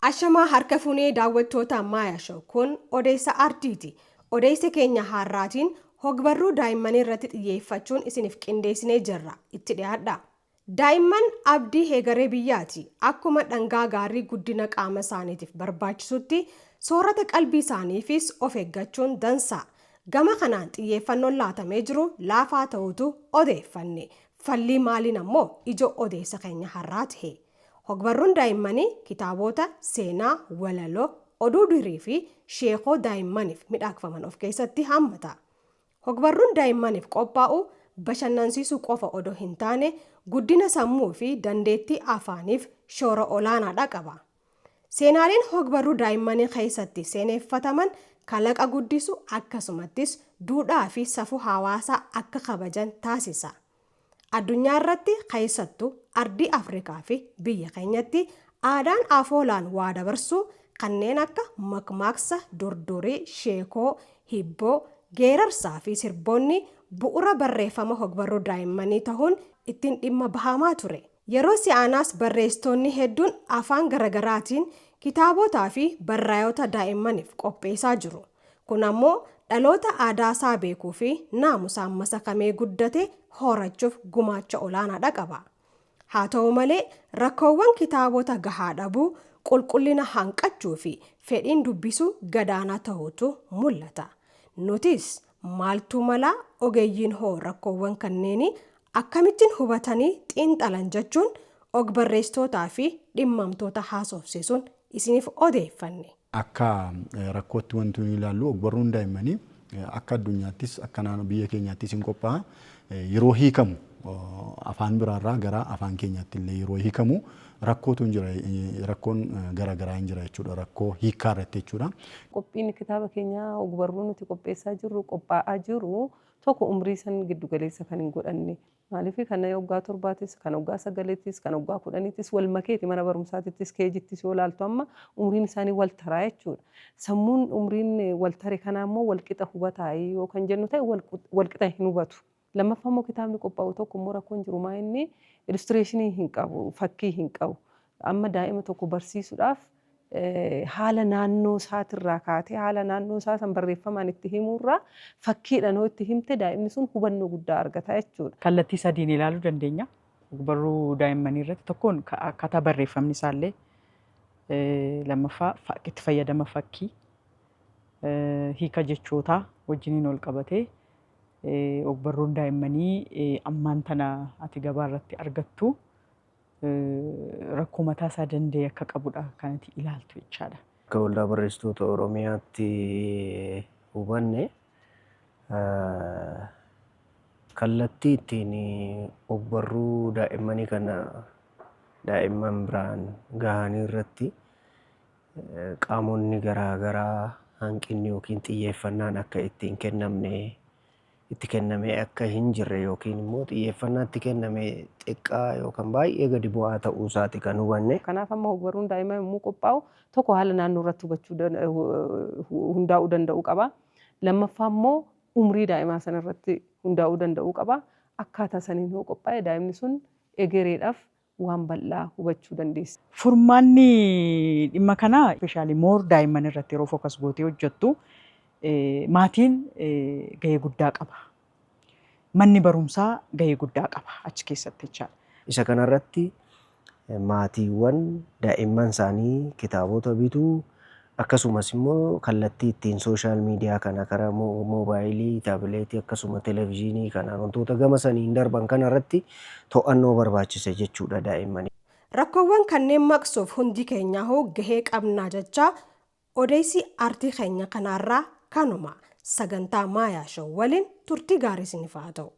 Ashamaa harka fuunee daawwattoota Maayaa Show kun odeessa ardiiti. Odeessa keenya har'aatiin hogbarruu daa'immanii irratti xiyyeeffachuun isiniif qindeessinee jirra. Itti dhiyaadha. Daa'imman abdii heegaree biyyaati. Akkuma dhangaa gaarii guddina qaama isaaniitiif barbaachisutti soorata qalbii isaaniifis of eeggachuun dansa. Gama kanaan xiyyeeffannoon laatamee jiru laafaa ta'utu odeeffanne. Fallii maaliin ammoo ijoo odeessa keenya har'aa ta'e. Hogbarruun daa'immanii kitaabota seenaa, walaloo, oduu durii fi sheekoo daa'immaniif midhaakfaman of keessatti hammata. Hogbarruun daa'immaniif qophaa'u bashannansiisuu qofa odoo hin taane guddina sammuu fi dandeettii afaaniif shoora olaanaadha qaba. Seenaaleen hogbarruu daa'immanii keessatti seeneeffataman kalaqa guddisu akkasumattis duudhaa fi safuu hawaasaa akka kabajan taasisa. Addunyaa irratti keessattuu ardii Afrikaa fi biyya keenyatti aadaan afoolaan waa dabarsuu kanneen akka makmaaksa, durdurii, sheekoo, hibboo, geerarsaa fi sirboonni bu'uura barreeffama hogbarruu daa'immanii ta'uun ittiin dhimma bahamaa ture. Yeroo si'aanaas barreessitoonni hedduun afaan garaagaraatiin kitaabotaa fi barreeffama daa'immaniif qopheessaa jiru. Kun ammoo dhaloota aadaa isaa beekuu fi naamusaan masakamee guddate horachuuf gumaacha olaanaadha qaba. Haa ta'u malee rakkoowwan kitaabota gahaa dhabuu, qulqullina hanqachuu fi fedhiin dubbisuu gadaanaa ta'utu mul'ata. Nutis maaltu mala ogeeyyiin hoo rakkoowwan kanneenii akkamittiin hubatanii xiinxalan jechuun ogbarreessitootaa fi dhimmamtoota haasofsiisuun isiniif odeeffanne. Akka rakkootti wanti nuyi ilaallu ogbarruun daa'immanii akka addunyaattis akka naannoo biyya keenyaattis hin qophaa'a. Yeroo hiikamu afaan biraarraa gara afaan keenyaatti illee yeroo hiikamu rakkootu hin jira, rakkoon garaagaraa hin jira jechuudha. Rakkoo hiikaa irratti jechuudha. Qophiin kitaaba keenyaa ogbarruu nuti qopheessaa jirru qophaa'aa jiru tokko umrii san giddu galeessa kan hin godhanne. Maaliif kan waggaa 7 kan waggaa 9 kan waggaa 10 wal makeeti mana barumsaattis keejittis yoo ilaaltu amma umriin isaanii wal taraa jechuudha. Sammuun umriin wal tare kanaa immoo wal qixa hubataa yoo kan jennu ta'e wal qixa hin hubatu. Lammaffaa immoo kitaabni qophaa'u tokko immoo rakkoon jiru maa inni illustireeshinii hin qabu, fakkii hin qabu. Amma daa'ima tokko barsiisuudhaaf haala naannoo isaatirraa kaatee haala naannoo isaa san barreeffamaan itti himurraa fakkiidhaan yoo itti himte daa'imni sun hubannoo guddaa argata jechuudha. Kallattii sadiin ilaaluu dandeenya. Ogbarruu daa'immanii irratti tokkoon akkaataa barreeffamni isaallee lammaffaa itti fayyadama fakkii hiika jechootaa wajjiniin ol qabatee ogbarruun daa'immanii ammaan tana ati gabaa irratti argattu rakkoo mataa isaa danda'e akka qabudha kanatti ilaaltu jechaadha. Akka waldaa barreessitoota Oromiyaatti hubanne kallattii ittiin ogbarruu daa'immanii kana daa'imman biraan gahanii irratti qaamonni garaagaraa hanqinni yookiin xiyyeeffannaan akka ittiin kennamne itti kennamee akka hin jirre yookiin immoo xiyyeeffannaa itti kennamee xiqqaa yookaan baay'ee gadi bu'aa ta'uu isaati kan hubanne. Kanaaf amma ogbarruun daa'imman yommuu qophaa'u tokko haala naannoo irratti hundaa'uu danda'uu qaba. Lammaffaa immoo umrii daa'imaa sana irratti hundaa'uu danda'uu qaba. Akkaataa saniin yoo qophaa'e daa'imni sun egereedhaaf waan bal'aa hubachuu dandeessa. Furmaanni dhimma kanaa ispeeshaalii moor daa'imman irratti yeroo fookas gootee hojjettu maatiin gahee guddaa qaba. Manni barumsaa gahee guddaa qaba achi keessatti jechaadha. Isa kanarratti maatiiwwan daa'imman isaanii kitaabota bituu akkasumas immoo kallattii ittiin sooshaal miidiyaa kana karaa moobaayilii, taabileetii akkasuma televezyiinii kanaan wantoota gama saniin darban kanarratti to'annoo barbaachisa jechuudha daa'immanii. Rakkoowwan kanneen maqsuuf hundi keenyaa hoo gahee qabnaa jecha odeessi artii keenya kanarraa kanuma sagantaa Maayaa Show waliin turtii gaarii isiniif haa ta'u.